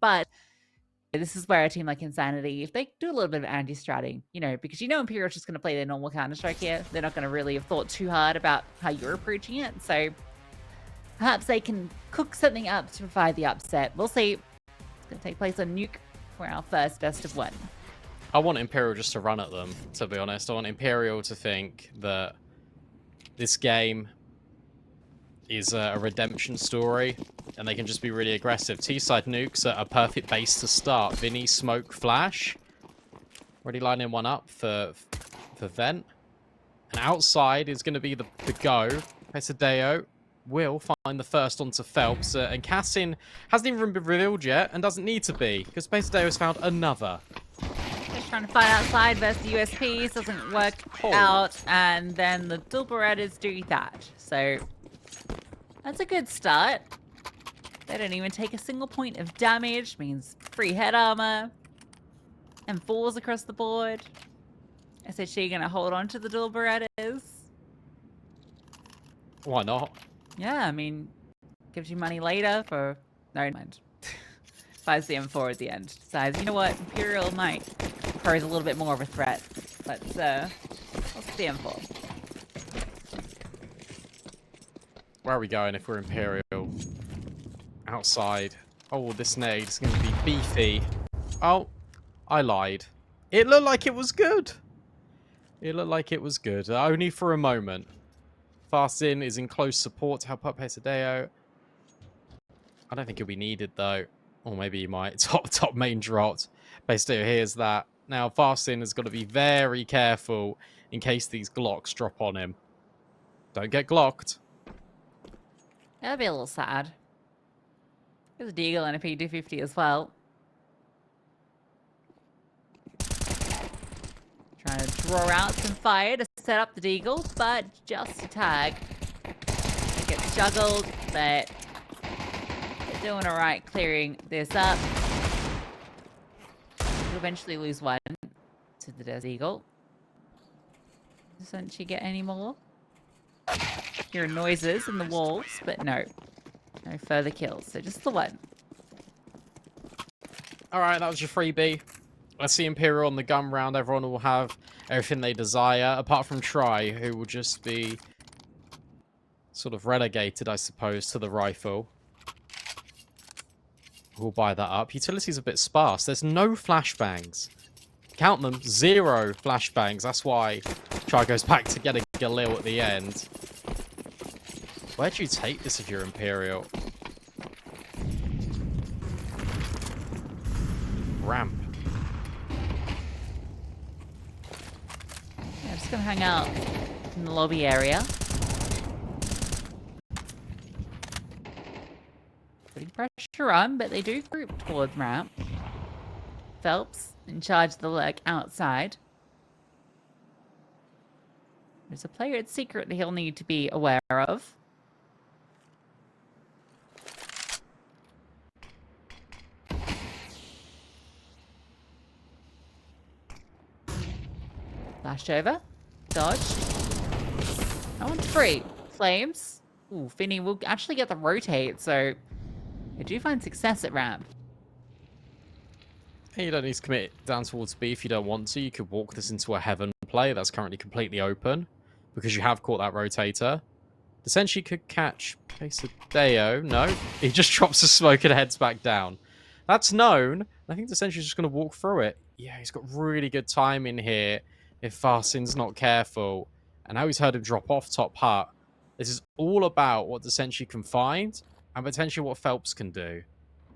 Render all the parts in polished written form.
But this is where a team like inSanitY, if they do a little bit of anti-stratting, because Imperial's just going to play their normal Counter-Strike here. They're not going to really have thought too hard about how you're approaching it. So perhaps they can cook something up to provide the upset. We'll see. It's going to take place on Nuke for our first best of 1. I want Imperial just to run at them, to be honest. I want Imperial to think that this game is a redemption story, and they can just be really aggressive. T-side nukes are a perfect base to start. Vinny, smoke, flash. Already lining one up for Vent. And outside is going to be the go. Pesadeo will find the first onto Phelps. And Cassin hasn't even been revealed yet, and doesn't need to be, because Pesadeo has found another. Just trying to fight outside versus USPs. Doesn't work out. And then the dual Berettas do that. So that's a good start. They don't even take a single point of damage. Means free head armor. And falls across the board. SHG gonna hold on to the dual Berettas. Why not? Yeah, I mean, gives you money later for... No, mind. Buys the M4 at the end. Decides, you know what? Imperial might pose a little bit more of a threat. Let's the M4. Where are we going if we're Imperial? Outside. Oh, this nade is going to be beefy. Oh, I lied. It looked like it was good. It looked like it was good. Only for a moment. Fastin is in close support to help up Pesadeo. I don't think he'll be needed, though. Or maybe he might. Top main dropped. Pesadeo hears that. Now, Fastin has got to be very careful in case these Glocks drop on him. Don't get Glocked. That'd be a little sad. There's a Deagle and a P250 as well. Trying to draw out some fire to set up the Deagle, but just a tag. It gets juggled, but they're doing alright clearing this up. You'll eventually lose one to the Desert Eagle. Doesn't she get any more? Hear noises in the walls, but no. No further kills, so just the one. Alright, that was your freebie. Let's see Imperial on the gun round. Everyone will have everything they desire, apart from Try, who will just be sort of relegated, I suppose, to the rifle. We'll buy that up. Utility's a bit sparse. There's no flashbangs. Count them, 0 flashbangs. That's why Try goes back to get a Galil at the end. Where do you take this if you're Imperial? Ramp. Yeah, I'm just gonna hang out in the lobby area. Putting pressure on, but they do group towards ramp. Phelps in charge of the leg outside. There's a player at secret that he'll need to be aware of. Flashed over. Dodged. That one's free. Flames. Ooh, Finny will actually get the rotate, so they do find success at ramp. Hey, you don't need to commit down towards B if you don't want to. You could walk this into a heaven play that's currently completely open because you have caught that rotator. Essentially could catch Pesadeo. No, he just drops the smoke and heads back down. That's known. I think Essentially just going to walk through it. Yeah, he's got really good timing here if Farsin's not careful. And now he's heard him drop off top hut. This is all about what Essentially can find and potentially what Phelps can do.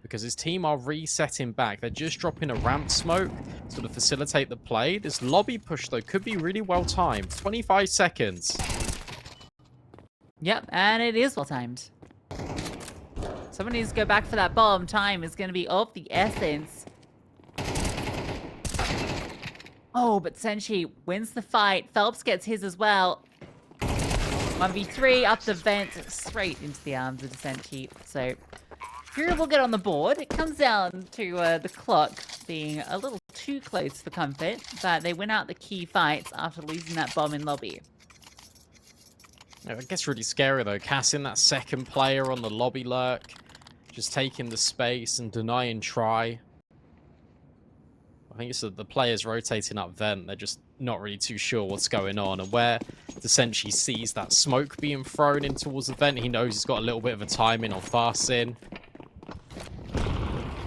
Because his team are resetting back. They're just dropping a ramp smoke to sort of facilitate the play. This lobby push, though, could be really well timed. 25 seconds. Yep, and it is well timed. Someone needs to go back for that bomb. Time is going to be of the essence. Oh, but Senshi wins the fight. Phelps gets his as well. 1v3 up the vent, straight into the arms of Senshi. So Imperial will get on the board. It comes down to the clock being a little too close for comfort, but they win out the key fights after losing that bomb in lobby. Yeah, it gets really scary, though. Cassin, that second player on the lobby lurk. just taking the space and denying try. I think it's the players rotating up vent. They're just not really too sure what's going on. And where inSanitY sees that smoke being thrown in towards the vent, he knows he's got a little bit of a timing on fast in.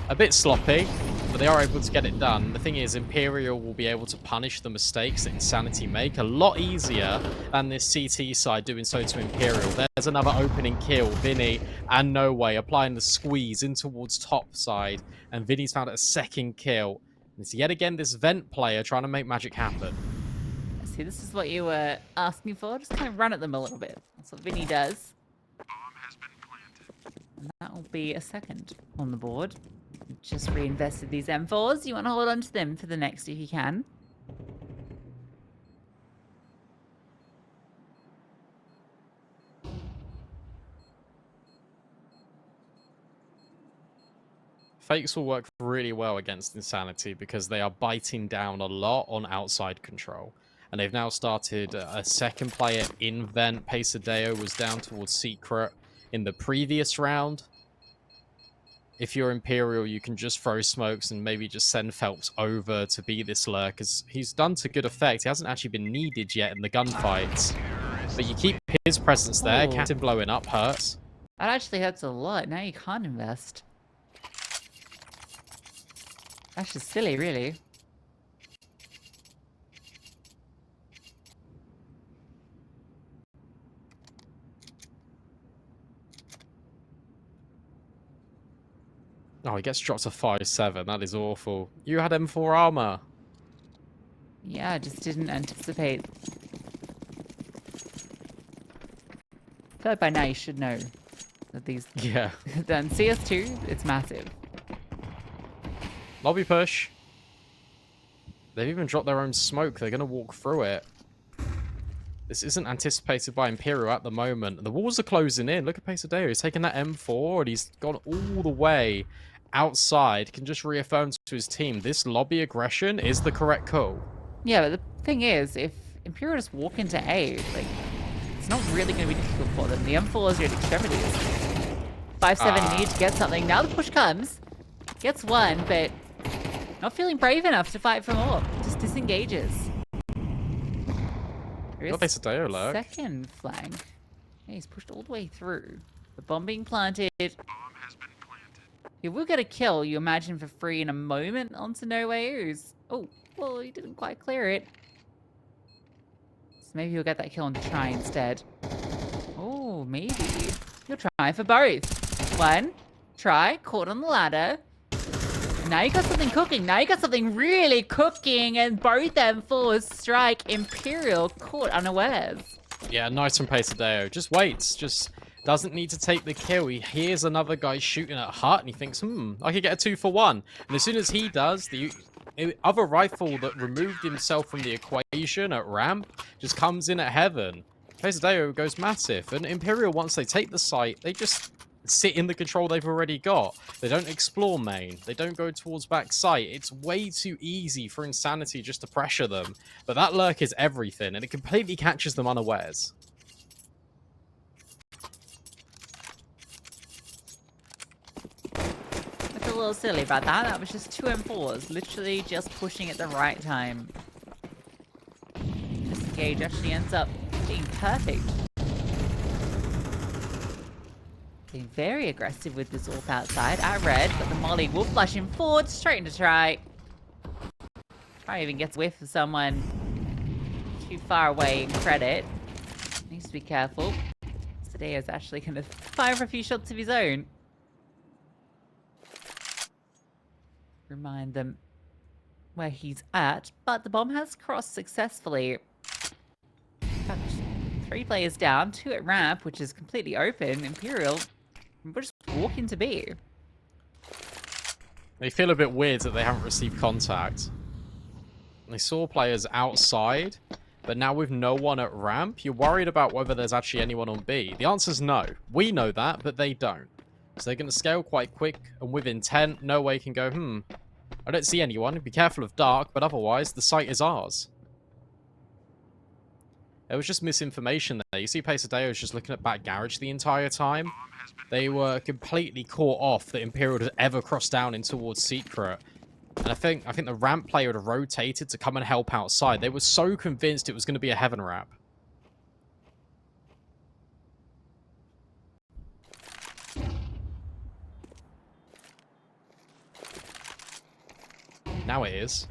A bit sloppy, but they are able to get it done. The thing is, Imperial will be able to punish the mistakes that inSanitY make a lot easier than this CT side doing so to Imperial. There's another opening kill. Vinny and No Way applying the squeeze in towards top side, and Vinny's found a second kill. And it's yet again this vent player trying to make magic happen. See, this is what you were asking for. Just kind of run at them a little bit. That's what Vinny does. And that will be a second on the board. Just reinvested these M4s. You want to hold on to them for the next if you can. Fakes will work really well against inSanitY because they are biting down a lot on outside control. And they've now started a second player in vent. Pesadeo was down towards Secret in the previous round. If you're Imperial, you can just throw smokes and maybe just send Phelps over to be this lurk, because he's done to good effect. He hasn't actually been needed yet in the gunfights. But you keep his presence there. Captain blowing up hurts. That actually hurts a lot. Now you can't invest. That's just silly, really. Oh, he gets dropped to 5-7. That is awful. You had M4 armor. Yeah, I just didn't anticipate. I feel like by now you should know that these... Yeah. Then CS2, it's massive. Lobby push. They've even dropped their own smoke. They're going to walk through it. This isn't anticipated by Imperial at the moment. The walls are closing in. Look at Pesadeo. He's taking that M4 and he's gone all the way outside. Can just reaffirm to his team this lobby aggression is the correct call. Yeah, but the thing is, if Imperial just walk into A, like, it's not really going to be difficult for them. The M4 is your extremities. 5-7 need to get something. Now the push comes. Gets one, but not feeling brave enough to fight for more. Just disengages. Got Pesadeo, look. Second flank. Yeah, he's pushed all the way through. The bomb being planted. He will get a kill, you imagine, for free in a moment onto No Way Who's. Oh, well, he didn't quite clear it. So maybe he'll get that kill and try instead. Oh, maybe. He'll try for both. One, try, caught on the ladder. Now you got something cooking. Now you got something really cooking, and both M4s strike. Imperial caught unawares. Yeah, nice from Pesadeo. Just waits. Just doesn't need to take the kill. He hears another guy shooting at Hut, and he thinks, I could get a 2-for-1. And as soon as he does, the other rifle that removed himself from the equation at ramp just comes in at heaven. Pesadeo goes massive. And Imperial, once they take the site, they just sit in the control they've already got. They don't explore main. They don't go towards back site. It's way too easy for inSanitY just to pressure them. But that lurk is everything, and it completely catches them unawares. Look a little silly about that. That was just 2 M4s. Literally just pushing at the right time. This engage actually ends up being perfect. Being very aggressive with this AWP outside at red, but the molly will flush him forward, straight into try. Try even gets whiff of someone too far away in credit. Needs to be careful. Sadeo's actually going to fire a few shots of his own. Remind them where he's at, but the bomb has crossed successfully. In fact, 3 players down, 2 at ramp, which is completely open. Imperial will just walk into B. They feel a bit weird that they haven't received contact. They saw players outside, but now with no one at ramp, you're worried about whether there's actually anyone on B. The answer's no. We know that, but they don't. So they're going to scale quite quick, and with intent, No Way can go, I don't see anyone. Be careful of dark, but otherwise, the site is ours. There was just misinformation there. You see Pesadeo was just looking at back garage the entire time. They were completely caught off that Imperial had ever crossed down in towards Secret. And I think the ramp player would have rotated to come and help outside. They were so convinced it was going to be a heaven ramp. Now it is.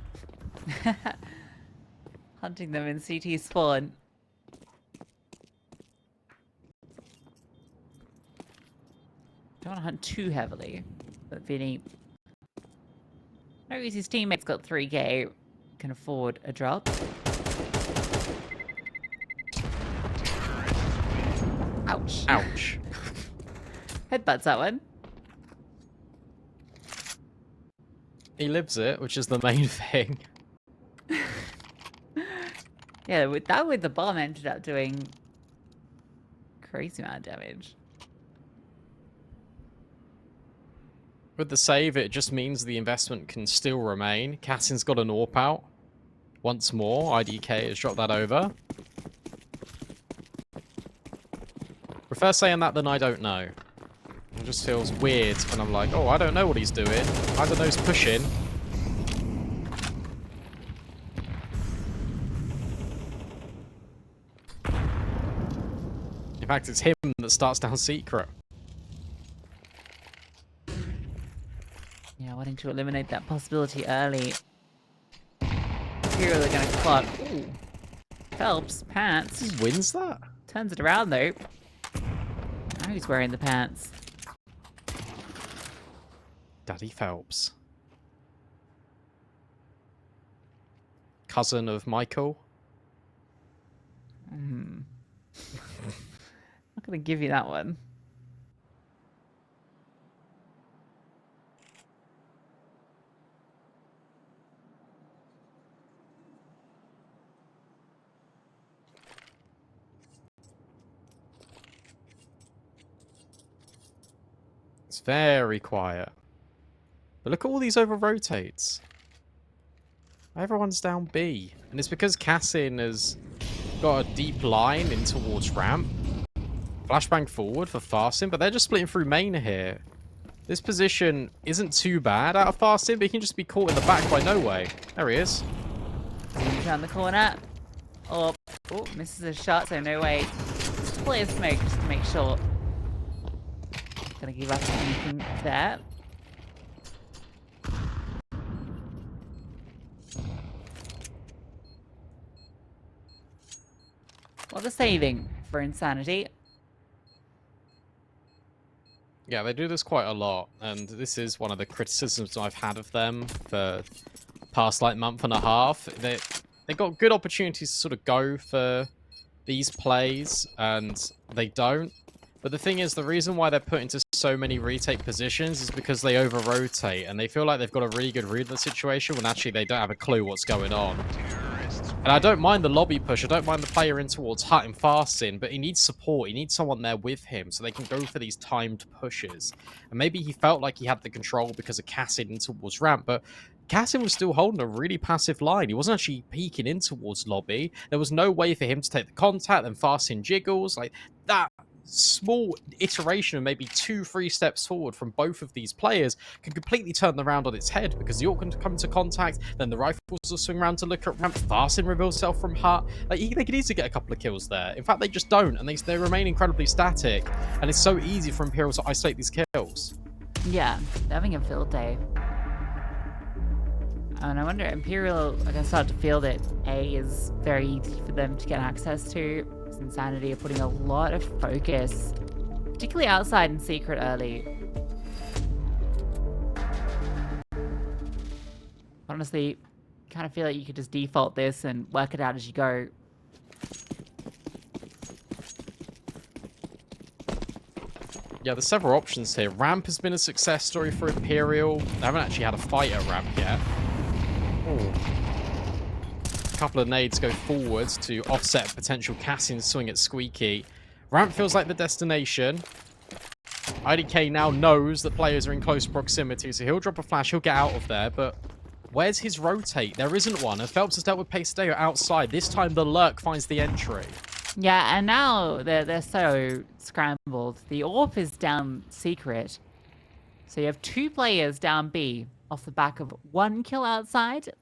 Hunting them in CT spawn. Don't want to hunt too heavily, but Vinny knows his teammates got 3k, can afford a drop. Ouch. Ouch. Headbutts that one. He lives it, which is the main thing. Yeah, with the bomb ended up doing crazy amount of damage. With the save, it just means the investment can still remain. Cassin's got an AWP out. Once more, IDK has dropped that over. Prefer saying that than I don't know. It just feels weird when I'm like, oh, I don't know what he's doing. I don't know he's pushing. In fact, it's him that starts down Secret. Yeah, wanting to eliminate that possibility early. Imperial are going to clock. Ooh. Phelps, pants. He wins that? Turns it around though. Now he's wearing the pants. Daddy Phelps. Cousin of Michael. Not going to give you that one. It's very quiet. But look at all these over rotates. Everyone's down B. And it's because Cassin has got a deep line in towards ramp. Flashbang forward for Fasting, but they're just splitting through main here. This position isn't too bad out of Fasting, but he can just be caught in the back by No Way. There he is. Around the corner. Oh, misses a shot, so No Way. Clear smoke just to make sure. Gonna give up anything there. What a saving for inSanitY. Yeah, they do this quite a lot, and this is one of the criticisms I've had of them for past like month and a half. They got good opportunities to sort of go for these plays, and they don't. But the thing is, the reason why they're put into so many retake positions is because they over-rotate, and they feel like they've got a really good read of the situation when actually they don't have a clue what's going on. And I don't mind the lobby push, I don't mind the player in towards Hut and Fasting, but he needs support, he needs someone there with him so they can go for these timed pushes. And maybe he felt like he had the control because of Cassin in towards ramp, but Cassin was still holding a really passive line. He wasn't actually peeking in towards lobby. There was no way for him to take the contact, then Fasting jiggles. Like, that small iteration of maybe 2-3 steps forward from both of these players can completely turn the round on its head, because the AWP can come into contact, then the rifles will swing around to look at ramp, Fasting reveals self from Hut. Like, they could easily get a couple of kills there. In fact, they just don't, and they remain incredibly static, and it's so easy for Imperial to isolate these kills. Yeah, they're having a field day. And I wonder, Imperial are going to start to feel that A is very easy for them to get access to. inSanitY are putting a lot of focus, particularly outside in Secret early. Honestly, kind of feel like you could just default this and work it out as you go. Yeah, there's several options here. Ramp has been a success story for Imperial. They haven't actually had a fight at ramp yet. Ooh. A couple of nades go forwards to offset a potential Cassin swing at Squeaky. Ramp feels like the destination. IDK now knows that players are in close proximity, so he'll drop a flash, he'll get out of there, but where's his rotate? There isn't one, and Phelps has dealt with Pesadeo outside. This time the lurk finds the entry. Yeah, and now they're so scrambled. The AWP is down secret. So you have 2 players down B off the back of 1 kill outside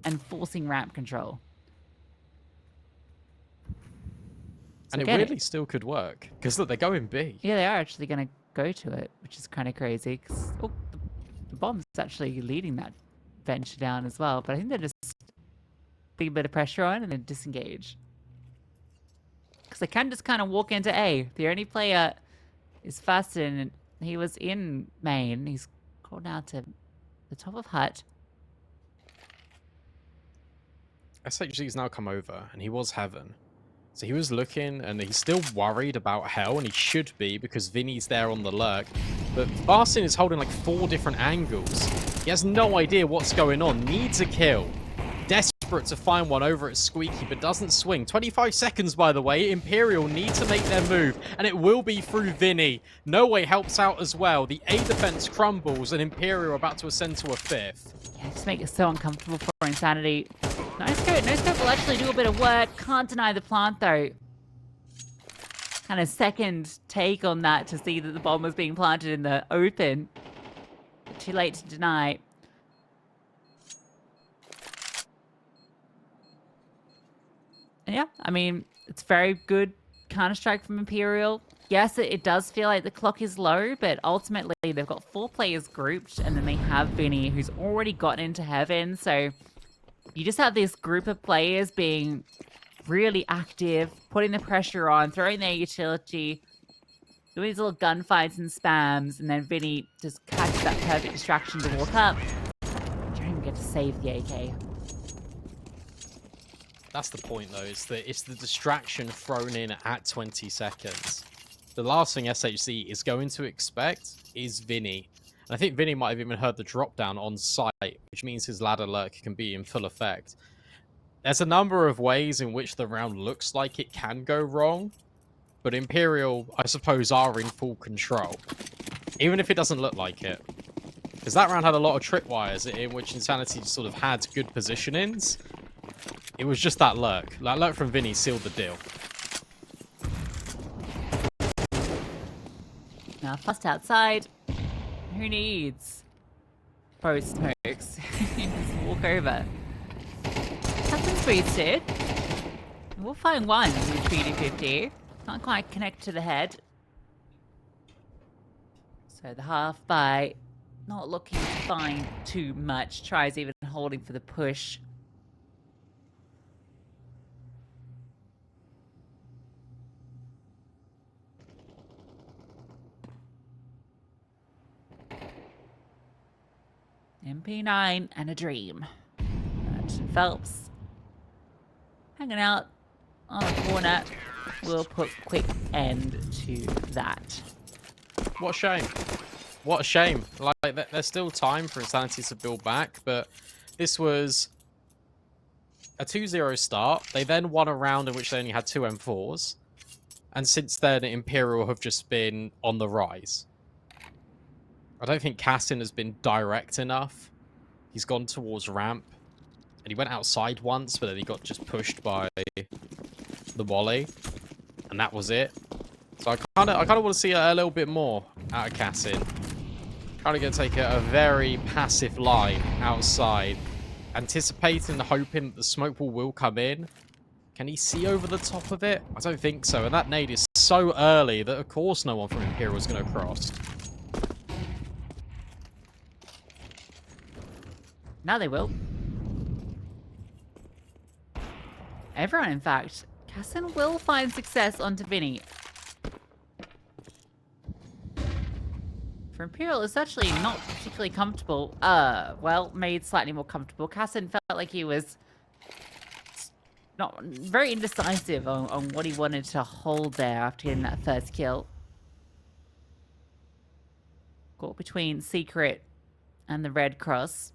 and forcing ramp control. So And it weirdly still could work. Because look, they're going B. Yeah, they are actually going to go to it, which is kind of crazy. Cause, oh, the bomb's actually leading that venture down as well. But I think they're just putting a bit of pressure on and then disengage. Because they can just kind of walk into A. The only player is Fasten, and he was in main. He's called now to the top of hut. SHG's now come over, and he was Heaven. So he was looking, and he's still worried about Hell, and he should be, because Vinny's there on the lurk. But Fasten is holding like 4 different angles. He has no idea what's going on. Needs a kill. Desperate to find one over at Squeaky, but doesn't swing. 25 seconds, by the way. Imperial need to make their move, and it will be through Vinny. No Way helps out as well. The A defense crumbles, and Imperial are about to ascend to a 5th. Yeah, just make it so uncomfortable for inSanitY. No scope will actually do a bit of work. Can't deny the plant, though. Kind of second take on that to see that the bomb was being planted in the open. But too late to deny. And yeah, I mean, it's very good Counter-Strike from Imperial. Yes, it does feel like the clock is low, but ultimately they've got 4 players grouped, and then they have Vinny, who's already gotten into Heaven. So you just have this group of players being really active, putting the pressure on, throwing their utility, doing these little gunfights and spams, and then Vinny just catches that perfect distraction to walk up. You don't even get to save the AK. That's the point, though. It's the distraction thrown in at 20 seconds. The last thing SHC is going to expect is Vinny. And I think Vinny might have even heard the drop down on site, which means his ladder lurk can be in full effect. There's a number of ways in which the round looks like it can go wrong, but Imperial, I suppose, are in full control. Even if it doesn't look like it. Because that round had a lot of tripwires in which inSanitY sort of had good positionings. It was just that lurk. That lurk from Vinny sealed the deal. Now, fast outside. Who needs post smokes? Just walk over. Something's boosted. We'll find one with 50-50. Can't quite connect to the head. So the half by not looking to find too much. Tries even holding for the push. MP9 and a dream. But Phelps hanging out on the corner. We'll put quick end to that. What a shame. What a shame. Like, there's still time for inSanitY to build back, but this was a 2-0 start. They then won a round in which they only had 2 M4s. And since then, Imperial have just been on the rise. I don't think Cassin has been direct enough. He's gone towards ramp. And he went outside once, but then he got just pushed by the volley. And that was it. So I kind of want to see a little bit more out of Cassin. Kind of going to take a very passive line outside. Anticipating, hoping that the smoke will come in. Can he see over the top of it? I don't think so. And that nade is so early that, of course, no one from Imperial is going to cross. Now they will. Everyone, in fact. Cassin will find success onto Vinny. For Imperial, it's actually not particularly comfortable. Well, made slightly more comfortable. Cassin felt like he was not very indecisive on what he wanted to hold there after getting that first kill. Caught between Secret and the Red Cross.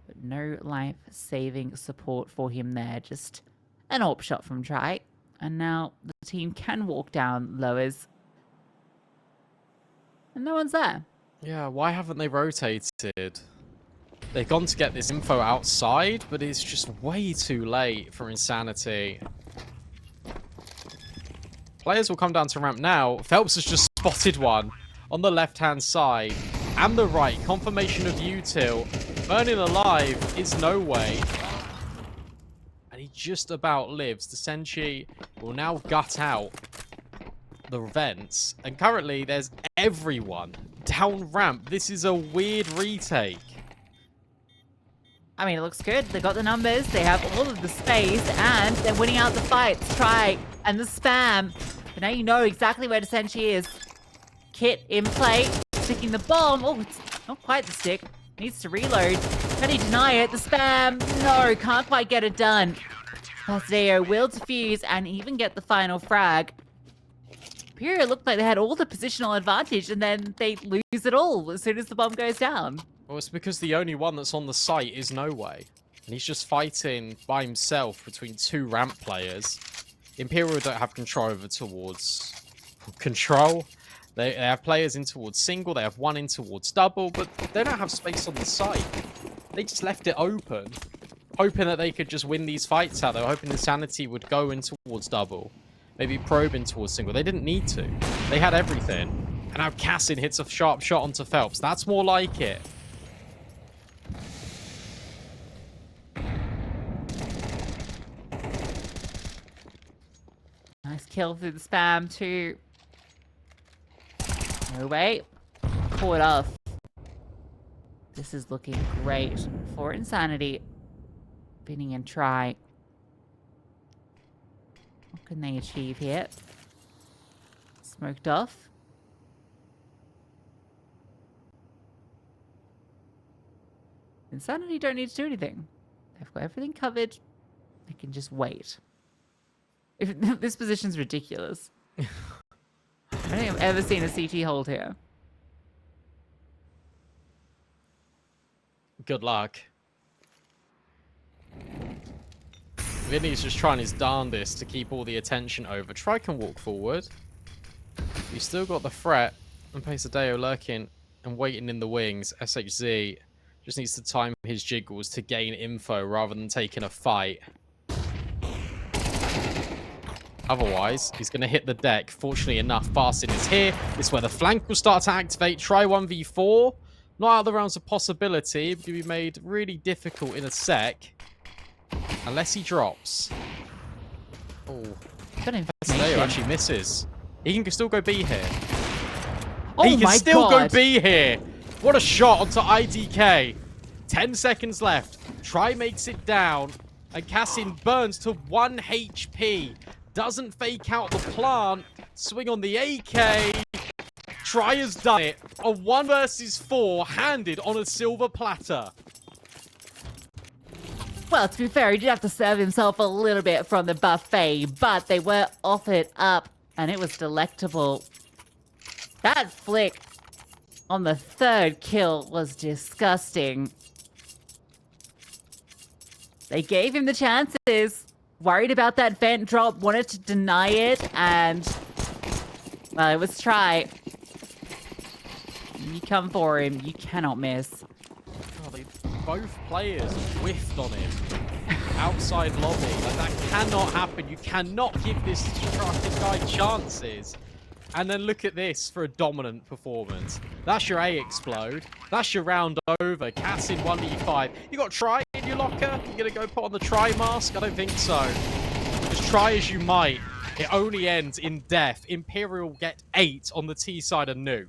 But no life-saving support for him there. Just an AWP shot from Try. And now the team can walk down lowers. And no one's there. Yeah, why haven't they rotated? They've gone to get this info outside, but it's just way too late for inSanitY. Players will come down to ramp now. Phelps has just spotted one on the left-hand side and the right. Confirmation of util. Burning alive is no way. And he just about lives. The inSanitY will now gut out the vents. And currently, there's everyone down ramp. This is a weird retake. I mean, it looks good. They got the numbers. They have all of the space, and they're winning out the fights. Try and the spam. But now you know exactly where the inSanitY is. Kit in play, sticking the bomb. Oh, it's not quite the stick. Needs to reload. Can he deny it? The spam. No, can't quite get it done. Pasadeo will defuse and even get the final frag. Imperial looked like they had all the positional advantage, and then they lose it all as soon as the bomb goes down. Well, it's because the only one that's on the site is No Way. And he's just fighting by himself between two ramp players. Imperial don't have control over towards... Control? They have players in towards single, they have one in towards double, but they don't have space on the site. They just left it open, hoping that they could just win these fights out. They were hoping the inSanitY would go in towards double, maybe probe in towards single. They didn't need to. They had everything. And now Cassin hits a sharp shot onto Phelps. That's more like it. Nice kill through the spam too. No way. Caught off. This is looking great for inSanitY. Spinning and try. What can they achieve here? Smoked off. inSanitY don't need to do anything. They've got everything covered. They can just wait. This position's ridiculous. I don't think I've ever seen a CT hold here. Good luck. Vinny's just trying his darndest to keep all the attention over. Try can walk forward. He's still got the threat. And Pasadeo lurking and waiting in the wings. SHZ just needs to time his jiggles to gain info rather than taking a fight. Otherwise, he's going to hit the deck. Fortunately enough, Farsin is here. This is where the flank will start to activate. Try 1v4. Not out of the realms of possibility. It could be made really difficult in a sec. Unless he drops. Oh. Pasadeo actually misses. He can still go B here. Oh he can my still God. go B here. What a shot onto IDK. 10 seconds left. Try makes it down. And Cassin burns to 1 HP. Doesn't fake out the plant. Swing on the AK. Try has done it. A 1 versus 4 handed on a silver platter. Well, to be fair, he did have to serve himself a little bit from the buffet, but they were offered up, and it was delectable. That flick on the 3rd kill was disgusting. They gave him the chances. Worried about that vent drop, wanted to deny it, and... well, it was try. You come for him, you cannot miss. Oh, both players whiffed on him. Outside lobby. Like, that cannot happen. You cannot give this guy chances. And then look at this for a dominant performance. That's your A explode. That's your round over. Cassin 1v5. You got try in your locker? You gonna go put on the try mask? I don't think so. Just try as you might. It only ends in death. Imperial get 8 on the T side of Nuke.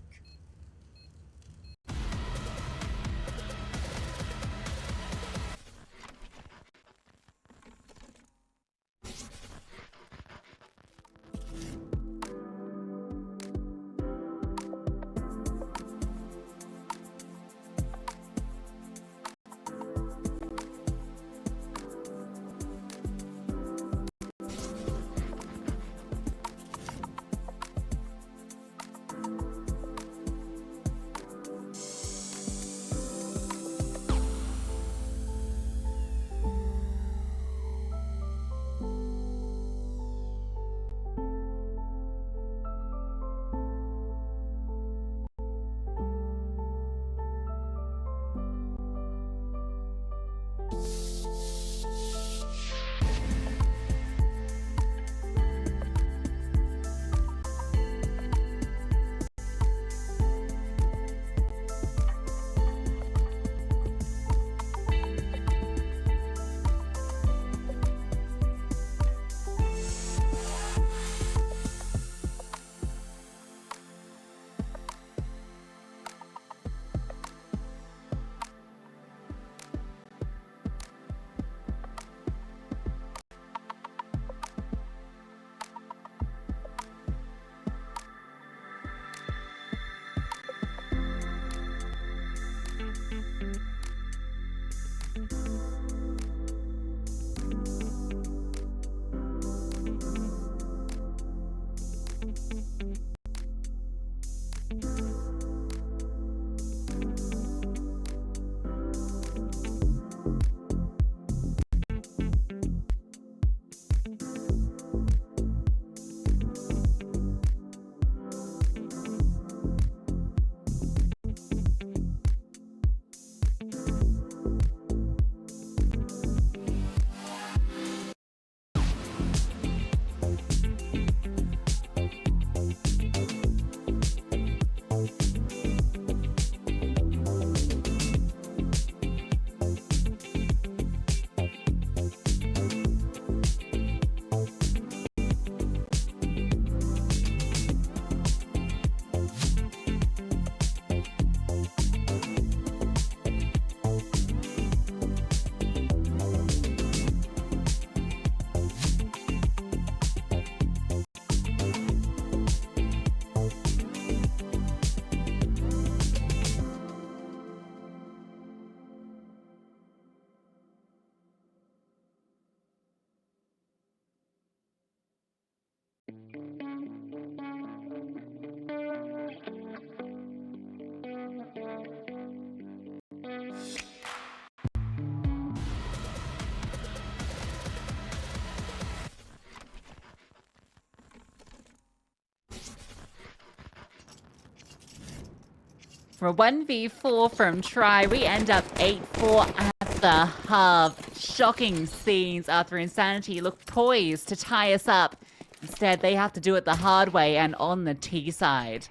For a 1v4 from Try, we end up 8-4 at the half. Shocking scenes after inSanitY look poised to tie us up. Instead, they have to do it the hard way and on the T side.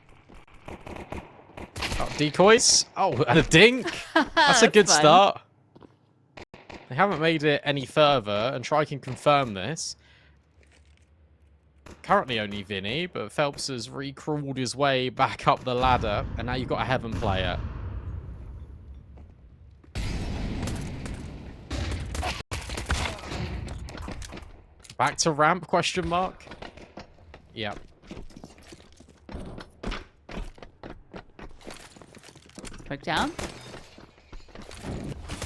Oh, decoys. Oh, and a dink. That's a good fun. start. They haven't made it any further, and Try can confirm this. Currently only Vinny, but Phelps has recrawled his way back up the ladder, and now you've got a Heaven player. Back to ramp, question mark? Yep. Poke down.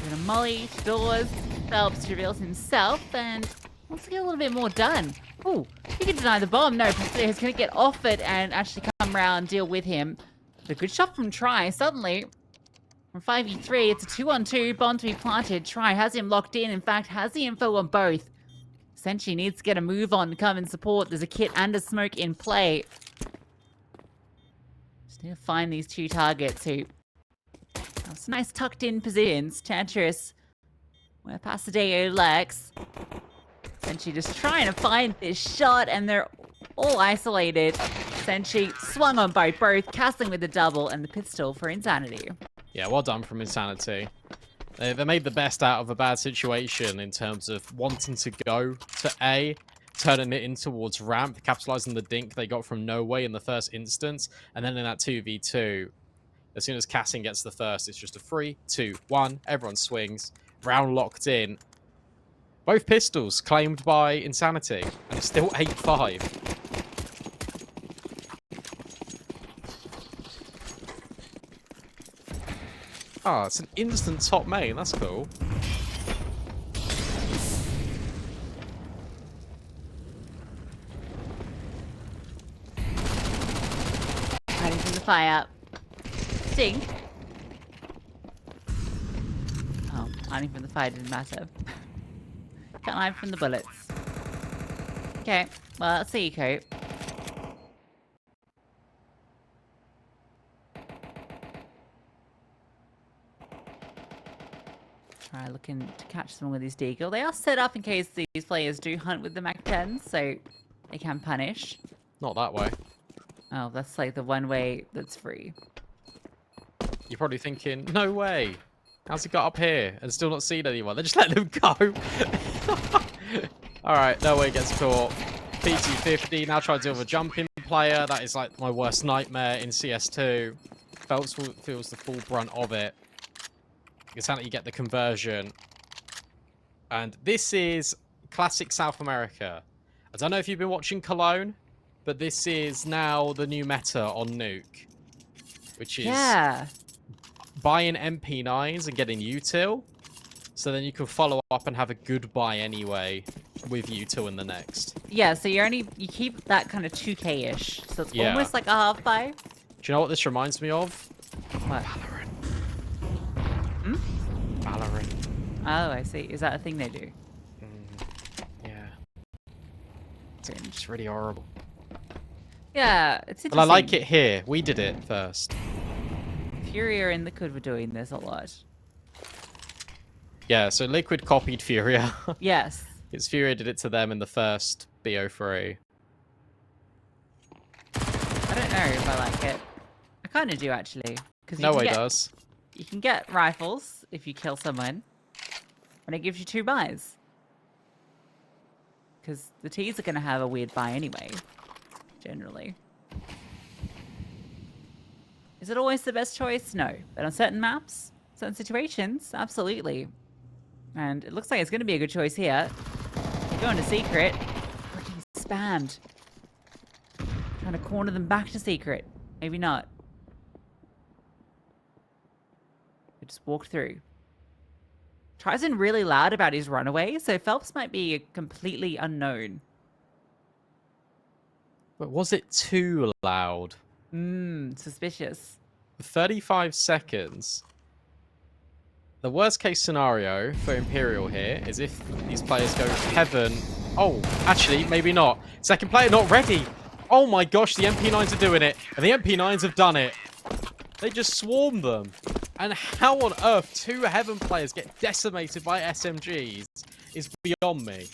Gonna molly doors. Phelps reveals himself and wants to get a little bit more done. Oh, he can deny the bomb. No, he's gonna get off it and actually come around and deal with him. But a good shot from Try. Suddenly, from 5v3, it's a 2-on-2. Bomb to be planted. Try has him locked in. In fact, has the info on both. Essentially needs to get a move on to come and support. There's a kit and a smoke in play. Just need to find these two targets who have some nice tucked in positions. Tetris, where Pasadeo lurks. Essentially just trying to find this shot, and they're all isolated. Essentially swung on both, castling with the double and the pistol for inSanitY. Yeah, well done from inSanitY. They made the best out of a bad situation in terms of wanting to go to A, turning it in towards ramp, capitalizing the dink they got from no way in the first instance, and then in that 2v2, as soon as Cassin gets the first, it's just a 3, 2, 1, everyone swings, round locked in. Both pistols claimed by inSanitY, and it's still 8-5. Ah, it's an instant top main. That's cool. Hiding from the fire. Stink. Oh, hiding from the fire didn't matter. Can't hide from the bullets. Okay, well, let's see you cope. Try looking to catch someone with his deagle. They are set up in case these players do hunt with the Mac-10, so they can punish. Not that way. Oh, that's like the one way that's free. You're probably thinking, no way. How's he got up here and still not seen anyone? They just let them go. Alright, no way gets caught. P250, now trying to deal with a jumping player. That is like my worst nightmare in CS2. Phelps feels the full brunt of it. It's how you get the conversion. And this is classic South America. I don't know if you've been watching Cologne, but this is now the new meta on Nuke. Which is buying MP9s and getting util. So then you can follow up and have a good buy anyway with util in the next. Yeah, so you keep that kind of 2K-ish. So it's almost like a half buy. Do you know what this reminds me of? What? Hmm? Valorant. Oh, I see. Is that a thing they do? Yeah. It's really horrible. Yeah, it's interesting. But I like it here. We did it first. Furia and Liquid were doing this a lot. Yeah, so Liquid copied Furia. Yes. Because Furia did it to them in the first BO3. I don't know if I like it. I kind of do, actually. No way does. You can get rifles if you kill someone, and it gives you 2 buys. Because the Ts are going to have a weird buy anyway, generally. Is it always the best choice? No. But on certain maps, certain situations, absolutely. And it looks like it's going to be a good choice here. You're going to Secret. Freaking spammed. Trying to corner them back to Secret. Maybe not. They just walked through. Tries been really loud about his runaway, so Phelps might be completely unknown. But was it too loud? Suspicious. 35 seconds. The worst case scenario for Imperial here is if these players go Heaven. Oh, actually, maybe not. Second player not ready. Oh my gosh, the MP9s are doing it. And the MP9s have done it. They just swarm them. And how on earth 2 Heaven players get decimated by SMGs is beyond me.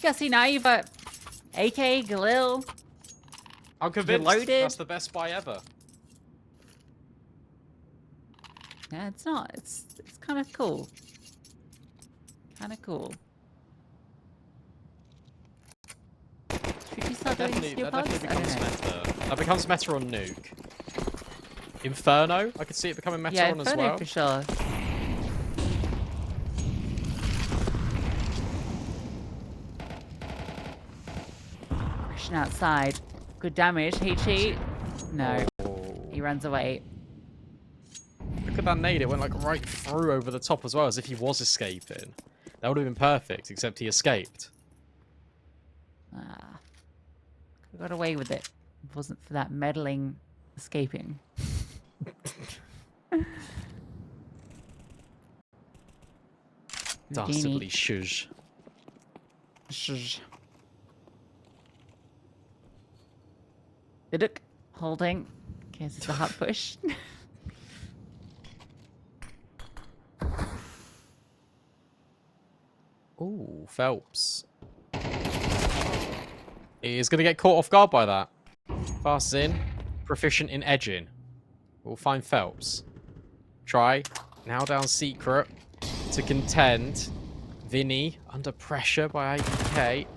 Yeah, see, now you've got AK, Galil. I'm convinced loaded. that's the best buy ever. Yeah, it's not. It's kind of cool. Kind of cool. Should you start doing steel That pods? definitely I don't becomes know. meta. That becomes meta on Nuke. Inferno, I could see it becoming meta Yeah, on as Inferno well. for sure. Rushing outside. Good damage. HE. No. Oh. He runs away. Look at that nade. It went like right through over the top as well, as if he was escaping. That would have been perfect, except he escaped. Ah. Could have got away with it. If it wasn't for that meddling escaping. Dastardly shush. Shh. Biduk. Holding. In case it's a hot push. Ooh, Phelps. He is going to get caught off guard by that. Fast in. Proficient in edging. We'll find Phelps. Try. Now down secret. To contend. Vinny under pressure by APK.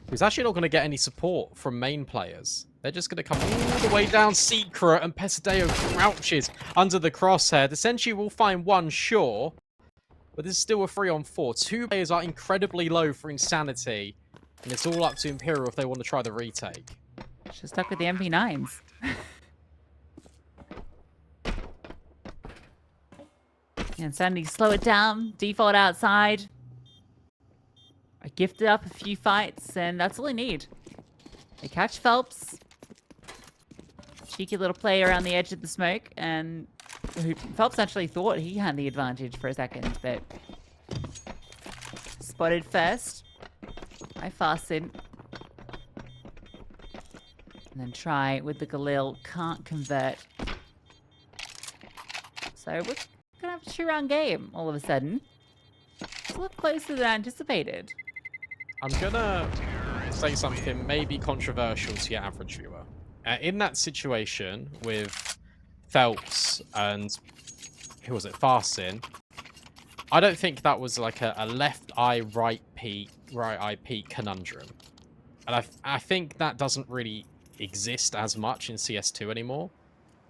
Who's actually not going to get any support from main players. They're just going to come all the way down secret, and Pesadeo crouches under the crosshair. Essentially, we'll find one, sure. But this is still a 3-on-4. 2 players are incredibly low for inSanitY. And it's all up to Imperial if they want to try the retake. She's stuck with the MP9s. And Sandy, slow it down. Default outside. I gifted up a few fights, and that's all I need. They catch Phelps. Cheeky little play around the edge of the smoke, and Phelps actually thought he had the advantage for a second, but spotted first. I fasten. And then try with the Galil. Can't convert. So we're going to have a 2-round game all of a sudden. It's a lot closer than anticipated. I'm going to say something maybe controversial to your average viewer. In that situation with Phelps and, who was it, Farsin, I don't think that was like a left eye, right eye peak conundrum. And I think that doesn't really exist as much in CS2 anymore.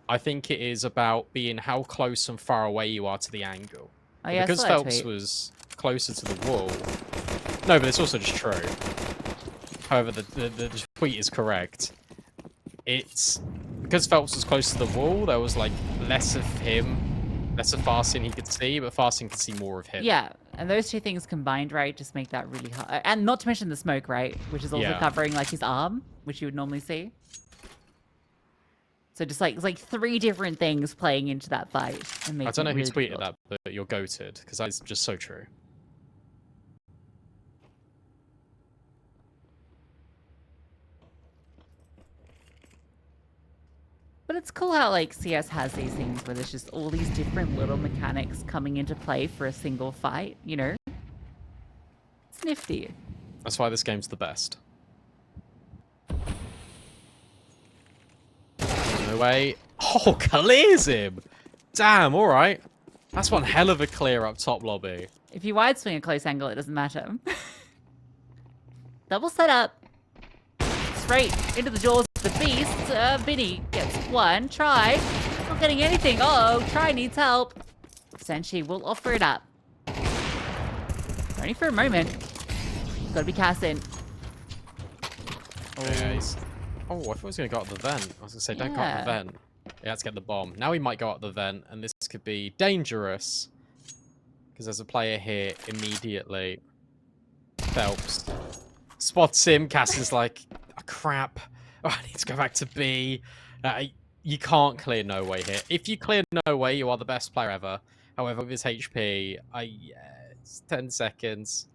I think it is about being how close and far away you are to the angle. Oh, yeah, because Phelps was closer to the wall. No, but it's also just true. However, the tweet is correct. It's because Phelps was close to the wall, there was like less of him, less of Farsin he could see, but Farsin could see more of him. Yeah, and those two things combined, right, just make that really hard. And not to mention the smoke, right, which is also covering like his arm, which you would normally see. So just like it's like 3 different things playing into that fight. And I don't know who really tweeted difficult. that, but you're goated, because that is just so true. But it's cool how like CS has these things where there's just all these different little mechanics coming into play for a single fight, you know? It's nifty. That's why this game's the best. No way. Oh, clears him! Damn, alright. That's one hell of a clear up top lobby. If you wide swing a close angle, it doesn't matter. Double setup. Straight into the jaws of the beast. Vinny gets one. Try. Not getting anything. Oh, Try needs help. Senshi will offer it up. Only for a moment. Gotta be casting. Oh, yeah, oh, I thought he was going to go up the vent. I was going to say, don't go up the vent. He had to get the bomb. Now he might go up the vent, and this could be dangerous. Because there's a player here immediately. Phelps. Spots him. Cassie's like, oh, crap. Oh, I need to go back to B. You can't clear No Way here. If you clear No Way, you are the best player ever. However, with his HP, it's 10 seconds.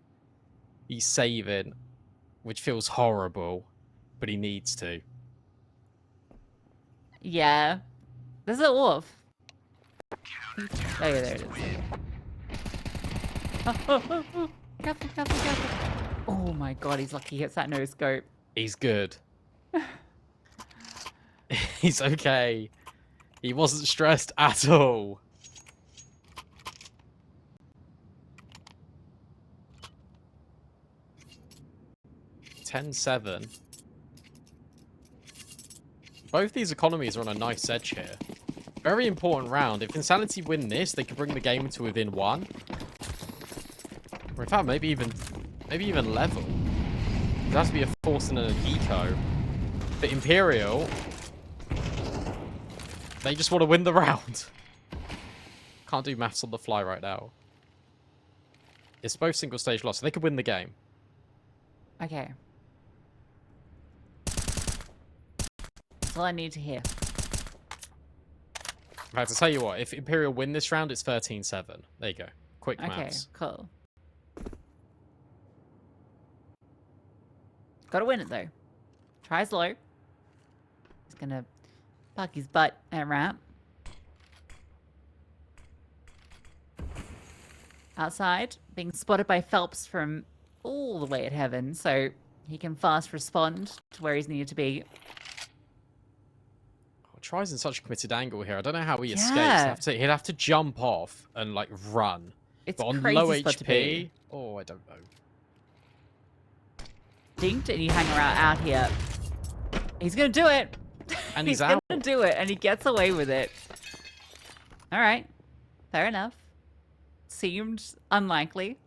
He's saving, which feels horrible, but he needs to. Yeah. There's an orb. Oh, yeah, there it is. Oh. Careful, careful, careful. Oh my god, he's lucky he hits that no scope. He's good. He's okay. He wasn't stressed at all. 10-7. Both these economies are on a nice edge here. Very important round. If inSanitY win this, they could bring the game to within 1. Or in fact, maybe even level. It has to be a force and an eco. But Imperial, they just want to win the round. Can't do maths on the fly right now. It's both single stage loss, so they could win the game. Okay. That's all I need to hear. In fact, to tell you what, if Imperial win this round, it's 13-7. There you go. Quick Okay, maths. cool. Gotta win it, though. Tries low. He's gonna park his butt at ramp. Outside, being spotted by Phelps from all the way at heaven, so he can fast respond to where he's needed to be. Tries in such a committed angle here. I don't know how he Yeah. escapes. He'd have to jump off and like run. It's But on crazy low spot to be. HP, oh, I don't know. Dinked and you hang around out here. He's gonna do it. And he's out. gonna do it, and he gets away with it. All right, fair enough. Seemed unlikely.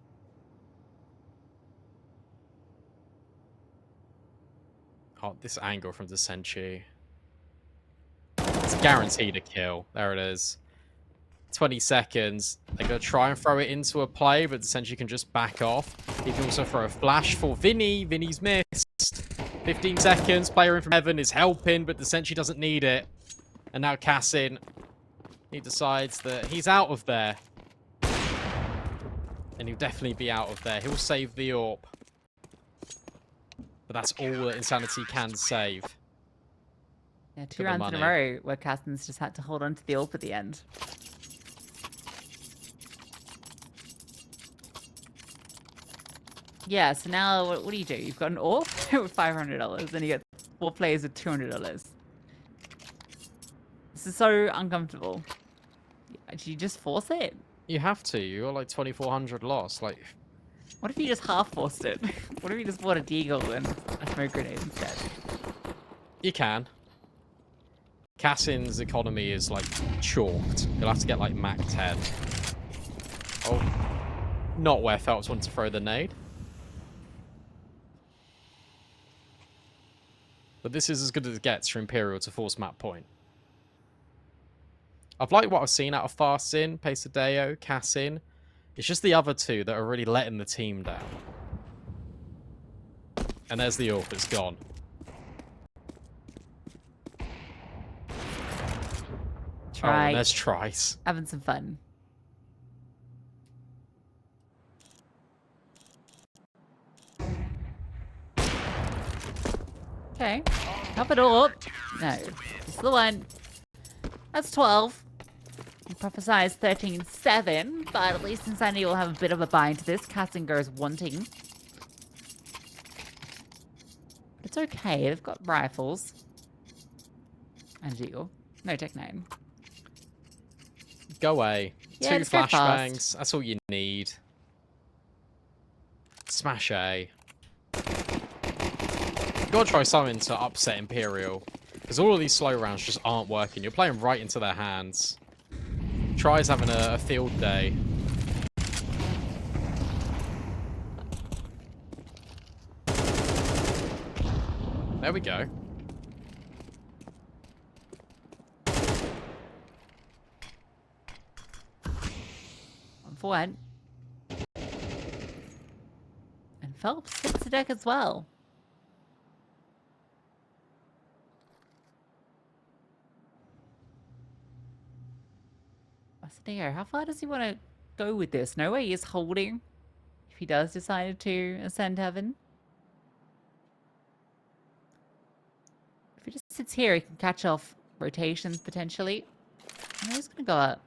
Oh, this angle from the Senshi. It's guaranteed a kill. There it is. 20 seconds. They're going to try and throw it into a play, but the Senshi can just back off. He can also throw a flash for Vinny. Vinny's missed. 15 seconds. Player in from heaven is helping, but the Senshi doesn't need it. And now Cassin, he decides that he's out of there. And he'll definitely be out of there. He'll save the AWP. But that's all that inSanitY can save. Yeah, 2 rounds in a row where Caston's just had to hold on to the AWP at the end. Yeah, so now what do you do? You've got an AWP with $500, and you get 4 players with $200. This is so uncomfortable. Do you just force it? You have to. You're like 2,400 lost. Like, what if you just half forced it? What if you just bought a deagle and a smoke grenade instead? you can. Cassin's economy is like chalked. You'll have to get like Mac 10. Oh, not where Phelps wanted to throw the nade. But this is as good as it gets for Imperial to force map point. I've liked what I've seen out of Farsin, Pesadeo, Cassin. It's just the other two that are really letting the team down. And there's the AWP, it's gone. Oh, and there's Trice. Having some fun. Okay. Top it all up. No. This is the one. That's 12. He prophesies 13-7, but at least inSanitY will have a bit of a buy into this. Cassin goes wanting. It's okay. They've got rifles. And deal. No Tech 9. Go away. Yeah, 2 flashbangs. That's all you need. Smash A. You gotta try something to upset Imperial. Because all of these slow rounds just aren't working. You're playing right into their hands. Try's having a field day. There we go. One for one. And Phelps hits the deck as well. There, how far does he want to go with this? No way he is holding if he does decide to ascend heaven. If he just sits here, he can catch off rotations potentially. And he's gonna go up.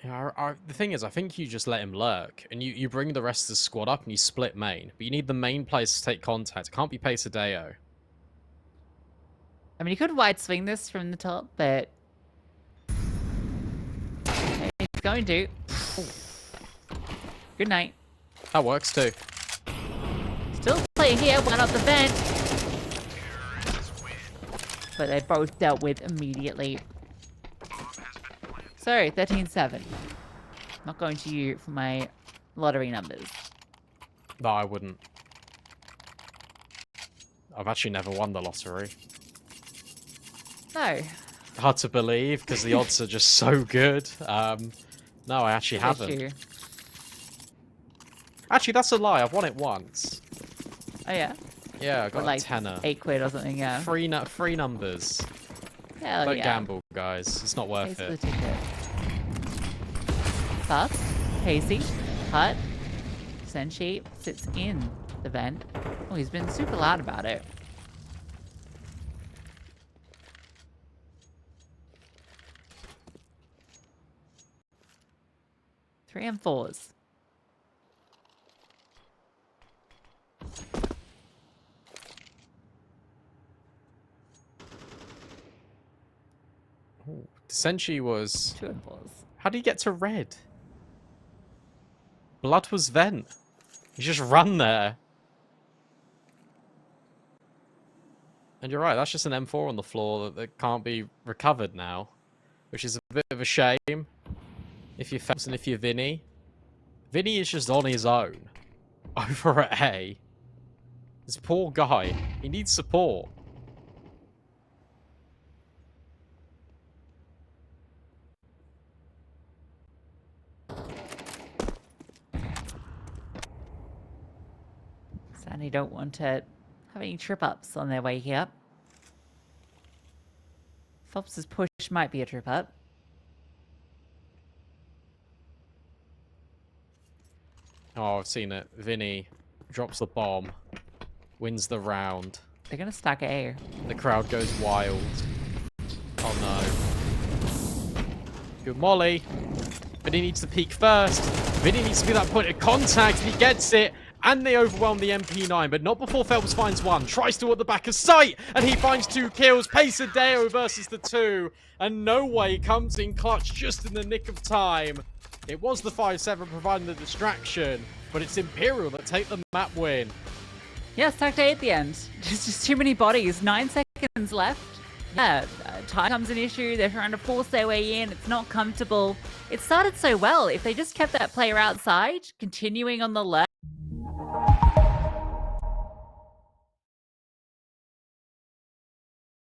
Yeah, the thing is, I think you just let him lurk, and you bring the rest of the squad up, and you split main. But you need the main players to take contact. It can't be Pesadeo. I mean, you could wide swing this from the top, but he's going to. Good night. That works too. Still playing here, one off the vent. But they both dealt with immediately. So, 13-7. Not going to you for my lottery numbers. No, I wouldn't. I've actually never won the lottery. No. Hard to believe, because the odds are just so good. No, I actually haven't. Issue. Actually, that's a lie. I've won it once. Oh, yeah? Yeah, I got like a tenner. £8 or something, yeah. Free numbers. Hell Don't yeah. gamble, guys. It's not worth Pays it. for the ticket. Buff, Casey, Hut, Senshi sits in the vent. Oh, he's been super loud about it. Three and fours. Senshi was... 2 and fours. How do you get to red? Blood was vent. You just run there. And you're right, that's just an M4 on the floor that can't be recovered now. Which is a bit of a shame. If you're Phelps and if you're Vinny. Vinny is just on his own. Over at A. This poor guy. He needs support. Sadly, don't want to have any trip-ups on their way here. Phelps's push might be a trip-up. Oh, I've seen it. Vinny drops the bomb. Wins the round. They're going to stack A. The crowd goes wild. Oh no. Good molly. Vinny needs to peek first. Vinny needs to be that point of contact. He gets it. And they overwhelm the MP9, but not before Phelps finds one. Tries to at the back of sight, and he finds 2 kills. Pesadeo versus the 2, and No Way comes in clutch just in the nick of time. It was the 5-7 providing the distraction, but it's Imperial that take the map win. Yeah, stacked A at the end. Just too many bodies. 9 seconds left. Yeah, time becomes an issue. They're trying to force their way in. It's not comfortable. It started so well. If they just kept that player outside, continuing on the left,